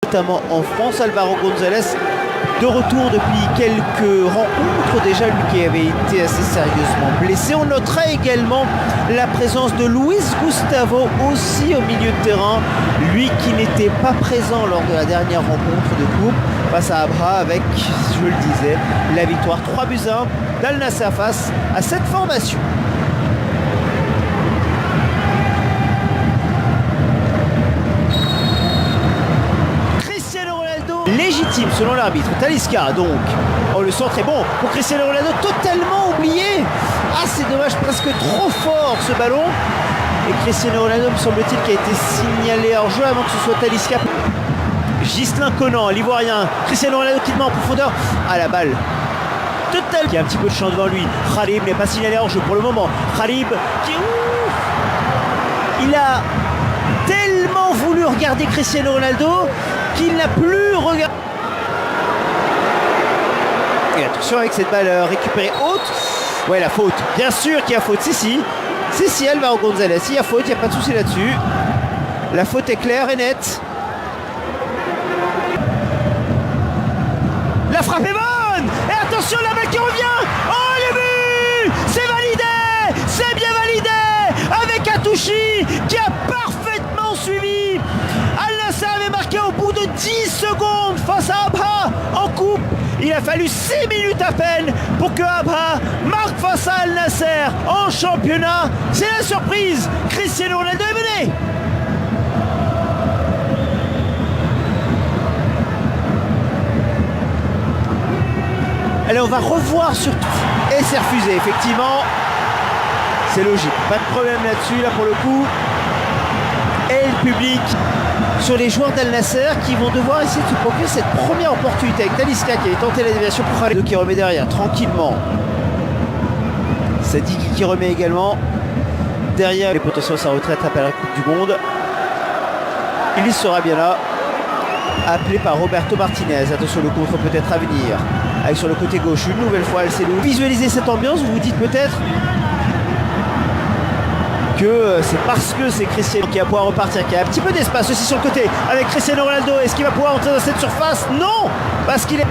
notamment en France. Álvaro González de retour depuis quelques rencontres déjà, lui qui avait été assez sérieusement blessé. On notera également la présence de Luis Gustavo aussi au milieu de terrain, lui qui n'était pas présent lors de la dernière rencontre de coupe face à Abha, avec, je le disais, la victoire 3-1 d'Al Nassr face à cette formation. Légitime selon l'arbitre. Talisca donc. Oh, le centre est bon pour Cristiano Ronaldo, totalement oublié. Ah, c'est dommage, presque trop fort ce ballon. Et Cristiano Ronaldo, me semble-t-il, qui a été signalé hors jeu avant que ce soit Talisca. Ghislain Conan, l'ivoirien. Cristiano Ronaldo qui le met en profondeur. Ah, la balle total, qui a un petit peu de champ devant lui. Khalib n'est pas signalé hors jeu pour le moment. Khalib qui... Il a tellement voulu regarder Cristiano Ronaldo qu'il n'a plus regardé. Et attention avec cette balle récupérée haute. Ouais, la faute. Bien sûr qu'il y a faute. Si, Álvaro González. Il y a faute, il n'y a pas de souci là-dessus. La faute est claire et nette. La frappe est bonne. Et attention, la balle qui revient. Oh, le but. C'est validé. C'est bien validé. Avec Atouchi qui a parfaitement suivi. Al Nassr avait marqué au bout de 10 secondes face à Abha en coupe. Il a fallu 6 minutes à peine pour que Abha marque face à Al Nassr en championnat. C'est la surprise. Cristiano Ronaldo est mené. Allez, on va revoir surtout. Et c'est refusé, effectivement. C'est logique. Pas de problème là-dessus, là pour le coup. Et le public sur les joueurs d'Al Nassr qui vont devoir essayer de se procurer cette première opportunité avec Talisca qui avait tenté la déviation pour Khalid qui remet derrière tranquillement. Sadik qui remet également derrière les potentiels sa retraite après la Coupe du Monde. Il sera bien là, appelé par Roberto Martinez. Attention, le contre peut-être à venir avec sur le côté gauche une nouvelle fois El Selou. Visualisez cette ambiance, vous vous dites peut-être que c'est parce que c'est Cristiano qui va pouvoir repartir, qui a un petit peu d'espace aussi sur le côté avec Cristiano Ronaldo. Est-ce qu'il va pouvoir entrer dans cette surface? Non, parce qu'il est...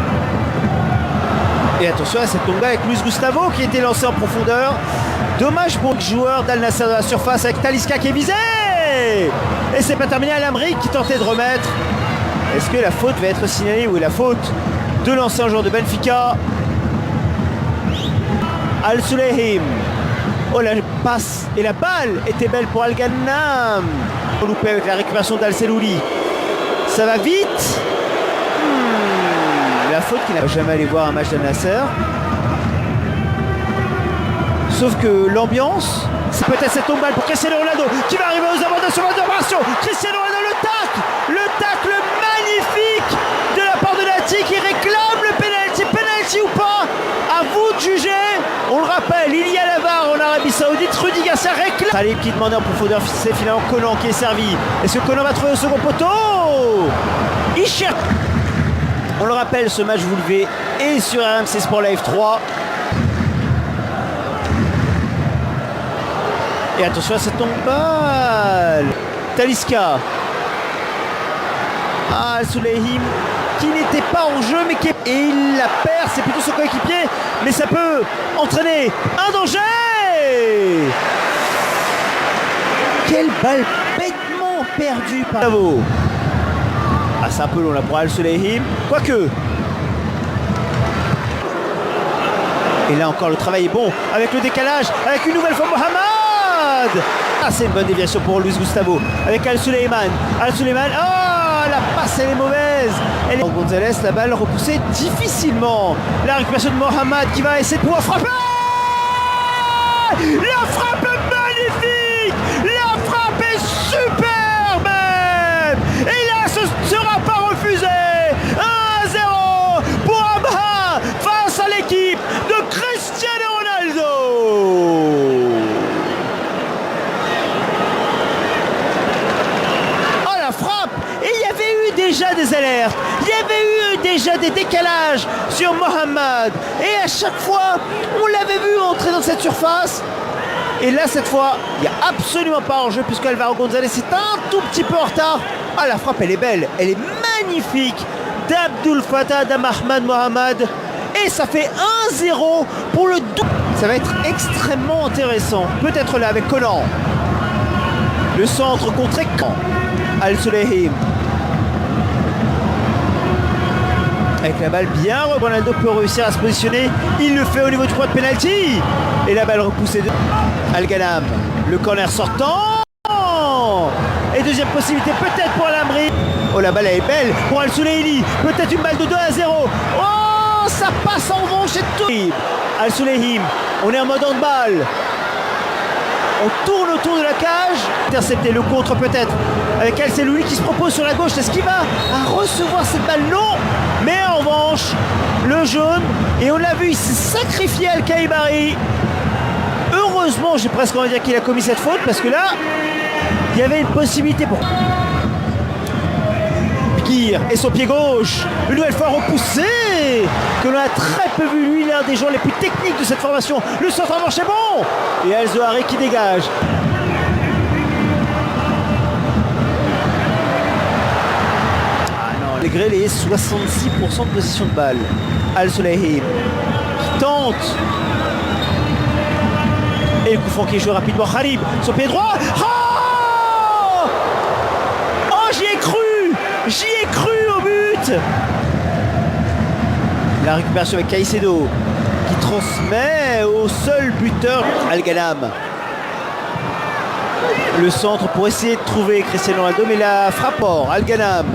Et attention à cette tomba avec Luis Gustavo qui était lancé en profondeur. Dommage pour le joueur d'Al Nassr de la surface avec Talisca qui est visé. Et c'est pas terminé. Al-Amri qui tentait de remettre. Est-ce que la faute va être signalée? Oui, la faute de l'ancien joueur de Benfica, Al-Sulehim. Oh, la passe et la balle était belle pour Al-Gannam. Loupé avec la récupération d'Al Selouli. Ça va vite. La faute qu'il n'a jamais allé voir un match d'Al Nassr. Sauf que l'ambiance, c'est peut-être cette tombe balle pour Cristiano Ronaldo qui va arriver aux avantages sur l'opération. Cristiano Ronaldo, le tacle magnifique de la part de Nati qui réclame le penalty ou pas. À vous de juger. On le rappelle, il y a la VAR en Arabie Saoudite. Rudy Garcia réclame. Khalib qui demandait en profondeur, c'est finalement Conan qui est servi. Est-ce que Conan va trouver au second poteau? Il cherche. On le rappelle, ce match vous levez et sur RMC Sport Live 3. Et attention à cette tombe balle. Talisca. Ah, Sulehim qui n'était pas en jeu mais qui est... Et il la perd, c'est plutôt son coéquipier. Mais ça peut entraîner un danger. Quelle balle bêtement perdue par... Bravo. Ah, c'est un peu long là pour Al-Sulehim. Quoique. Et là encore le travail est bon. Avec le décalage, avec une nouvelle fois Mohamed. Ah, c'est une bonne déviation pour Luis Gustavo. Avec Al-Suleyman. Al-Suleyman. Oh, la passe elle est mauvaise. Elle est... González, la balle repoussée difficilement. La récupération de Mohamed qui va essayer de pouvoir frapper. La frappe est magnifique. La frappe est super même. Et là, ce ne sera pas refusé. 1-0 pour Abha face à l'équipe de Cristiano Ronaldo. Oh, la frappe. Et il y avait eu déjà des alertes. Il y avait eu déjà des décalages sur Mohamed. Et à chaque fois, on l'avait vu entrer dans cette surface. Et là, cette fois, il n'y a absolument pas en jeu puisque Álvaro González est un tout petit peu en retard. Ah, la frappe, elle est belle. Elle est magnifique. magnifique d'Abdul Fattah d'Ahmad Mohamed. Et ça fait 1-0 pour le double. Ça va être extrêmement intéressant. Peut-être là avec Conan. Le centre contre Caen. Al-Sulehim. Avec la balle bien, Ronaldo peut réussir à se positionner. Il le fait au niveau du point de pénalty. Et la balle repoussée de Al-Ghanam. Le corner sortant. Et deuxième possibilité peut-être pour Al-Amri. Oh, la balle est belle pour Al-Sulehili. Peut-être une balle de 2-0. Oh, ça passe en revanche et tout. Al-Sulehim, on est en mode handball. On tourne autour de la cage. Intercepter le contre peut-être. Avec El Selouli qui se propose sur la gauche. Est-ce qu'il va recevoir cette balle? Non. Mais en revanche, le jaune. Et on l'a vu, il s'est sacrifié Al-Khaibari. Heureusement, j'ai presque envie de dire qu'il a commis cette faute. Parce que là, il y avait une possibilité pour... Pikir et son pied gauche. Une nouvelle fois repoussé. Que l'on a très peu vu. Lui, l'un des joueurs les plus techniques de cette formation. Le centre en manche est bon. Et El-Zohari qui dégage. Ah non, malgré les 66% de position de balle. Al-Sulehim qui tente. Et le coup franc qui est joué rapidement. Kharib, son pied droit. Oh, j'y ai cru. J'y ai cru au but. La récupération avec Caicedo qui transmet au seul buteur Al-Ghanam. Le centre pour essayer de trouver Cristiano Ronaldo, mais la frappe hors. Al-Ghanam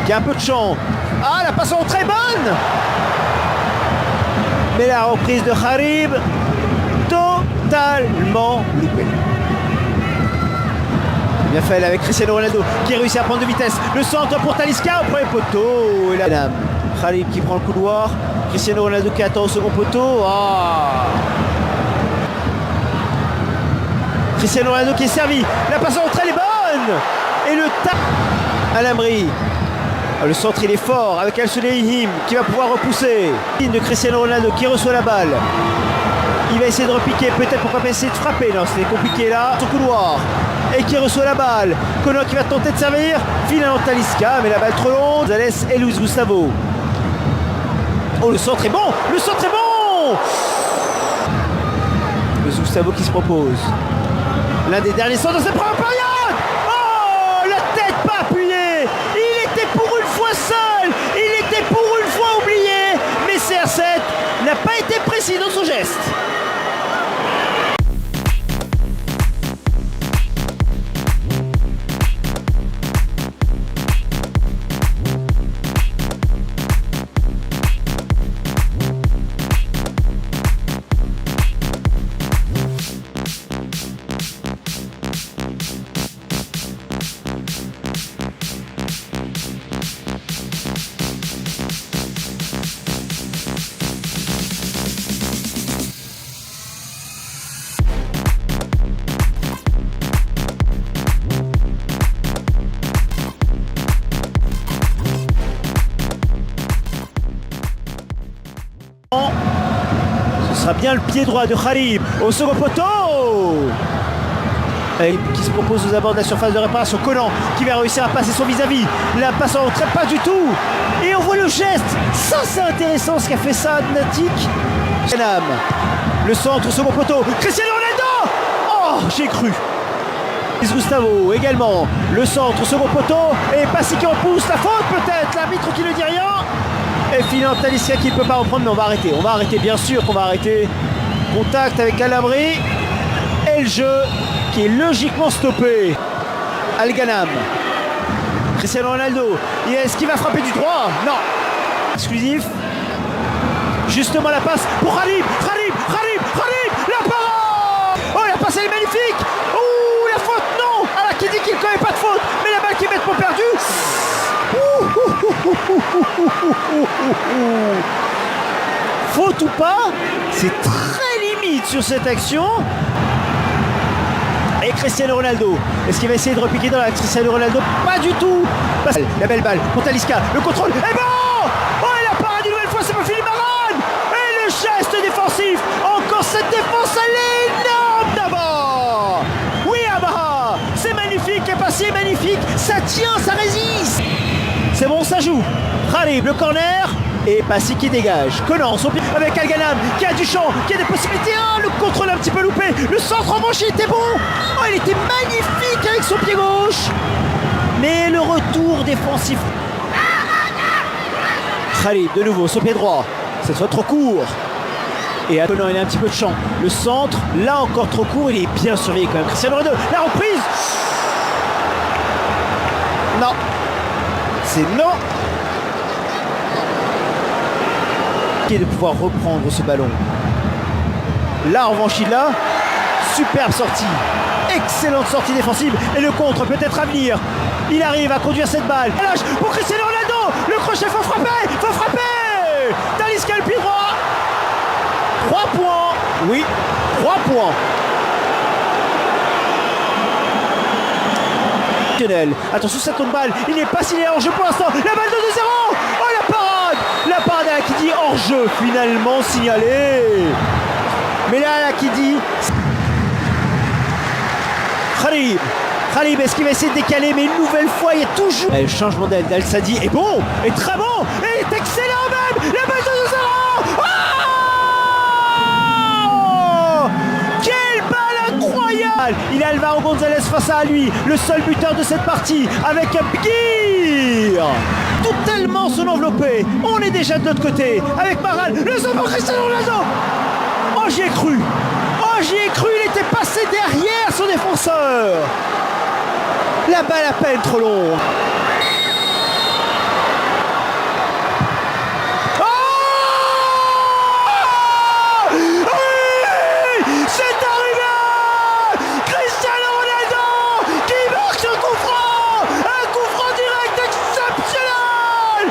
qui a un peu de champ. Ah, la passe en très bonne. Mais la reprise de Kharib totalement loupée. Bien fait avec Cristiano Ronaldo qui réussit à prendre de vitesse. Le centre pour Talisca au premier poteau. Et là, Khalid qui prend le couloir. Cristiano Ronaldo qui attend au second poteau. Cristiano Ronaldo qui est servi. La passe en rentrée elle est bonne. Et le tap à Al-Amri. Le centre il est fort avec Al-Sulehim qui va pouvoir repousser. De Cristiano Ronaldo qui reçoit la balle. Il va essayer de repiquer, peut-être pourquoi pas essayer de frapper. Non, c'était compliqué là. Son couloir. Et qui reçoit la balle. Conan qui va tenter de servir. Finalement Talisca, mais la balle trop longue. Gonzalez et Luis Gustavo. Oh, le centre est bon. Le centre est bon. Luis Gustavo qui se propose. L'un des derniers centres de cette première période. Oh, la tête pas appuyée. Il était pour une fois seul. Il était pour une fois oublié. Mais CR7 n'a pas été précis dans son geste. Ce sera bien le pied droit de Kharib au second poteau. Qui se propose aux abords de la surface de réparation. Conan qui va réussir à passer son vis-à-vis. La passe en retrait pas du tout. Et on voit le geste. Ça c'est intéressant ce qu'a fait ça Natik. Le centre au second poteau. Cristiano Ronaldo. Oh, j'ai cru. Gustavo également. Le centre au second poteau. Et Passi qui repousse. La faute peut-être. L'arbitre qui ne dit rien. Et finalement Talisca qui ne peut pas reprendre, mais on va arrêter. On va arrêter, bien sûr qu'on va arrêter. Contact avec Al-Amri. Et le jeu qui est logiquement stoppé. Al-Ghanam. Cristiano Ronaldo. Est-ce qu'il va frapper du droit? Non. Exclusif. Justement la passe pour Kharib. La parole. Oh, la passe elle est magnifique. Oh, la faute, non. Alors qui dit qu'il ne connaît pas de faute. Mais la balle qui est bêtement perdue. Faute ou pas, c'est très limite sur cette action. Et Cristiano Ronaldo, est-ce qu'il va essayer de repiquer dans la Cristiano Ronaldo? Pas du tout. La belle balle pour Talisca, le contrôle est bon. Oh, et la parade une nouvelle fois, c'est pas Philippe Varane. Et le geste défensif, encore cette défense, elle est énorme d'abord. Oui, Abaha, c'est magnifique, et pas si magnifique, ça tient, ça résiste. C'est bon, ça joue. Khalib, le corner. Et Passy qui dégage. Conan, son pied avec Alganam qui a du champ, qui a des possibilités. Oh, le contrôle un petit peu loupé. Le centre en revanche, il était bon. Oh, il était magnifique avec son pied gauche. Mais le retour défensif. Khalib, de nouveau, son pied droit. Cette fois trop court. Et Conan, il a un petit peu de champ. Le centre, là encore trop court. Il est bien surveillé quand même. Cristiano Ronaldo, la reprise. Non. C'est non. De pouvoir reprendre ce ballon. Là en revanche il a superbe sortie, excellente sortie défensive et le contre peut-être à venir. Il arrive à conduire cette balle. Lâche pour Cristiano Ronaldo, le crochet, faut frapper. Talisca le pied droit. 3 points. Oui, 3 points. Attention, ça tourne balle. Il n'est pas s'il est hors jeu pour l'instant. La balle de 2-0. Oh, la parade qui dit hors jeu finalement signalé. Mais là qui dit Khalib, est-ce qu'il va essayer de décaler? Mais une nouvelle fois, il y a toujours le changement d'aile d'Al-Sadi est bon, est très bon, et est excellent même. La balle de 2-0. Oh, quelle balle incroyable. Il a Alvaro González face à lui, le seul buteur de cette partie, avec Bigir. Totalement son enveloppé. On est déjà de l'autre côté avec Maral, le saut pour Cristiano Ronaldo. Oh, j'y ai cru, il était passé derrière son défenseur. La balle à peine trop longue. Oh oui, c'est arrivé. Cristiano Ronaldo qui marque un coup franc direct exceptionnel.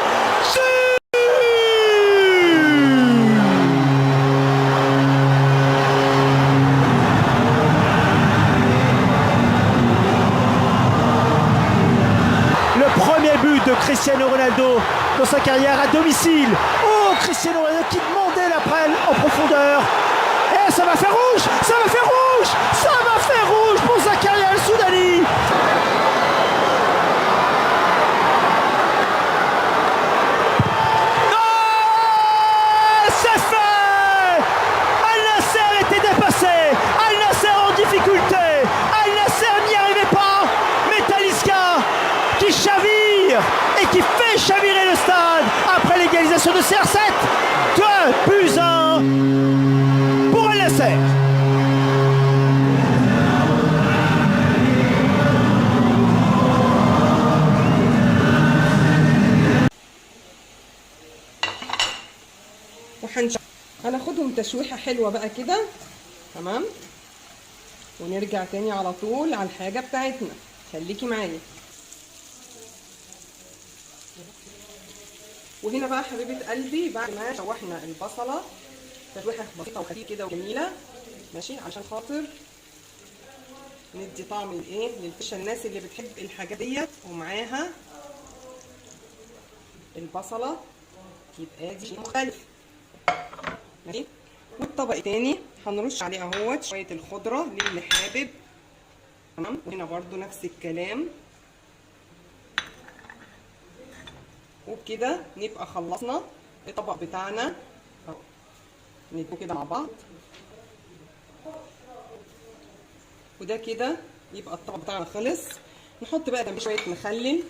De Cristiano Ronaldo dans sa carrière à domicile. Oh, Cristiano Ronaldo qui demandait la prenne en profondeur. Et ça va faire rouge pour Zakaria Al-Soudani. Oh, c'est fait. Al-Nassr était dépassé. Al-Nassr en difficulté. Al-Nassr n'y arrivait pas. Mais Talisca qui chavire et qui fait chavirer le stade après l'égalisation de CR7. 2-1 pour Al-Nassr. هناخدهم تشويحه حلوه بقى كده، تمام، ونرجع تاني على طول على الحاجه بتاعتنا. خليكي معايا. وهنا بقى حبيبه قلبي بعد ما شوحنا البصله تشويحه بسيطه وخفيفه كده وجميله، ماشي، عشان خاطر ندي طعم الايه للفشه، الناس اللي بتحب الحاجات ديت ومعاها البصله يبقى دي شيء مختلف، ماشي. والطبق التاني هنرش عليه اهوت شويه الخضره للي حابب، تمام. وهنا برضو نفس الكلام، وبكده نبقى خلصنا الطبق بتاعنا اهو. ندوه كده مع بعض، وده كده يبقى الطبق بتاعنا خلص. نحط بقى جنبيه شويه مخلل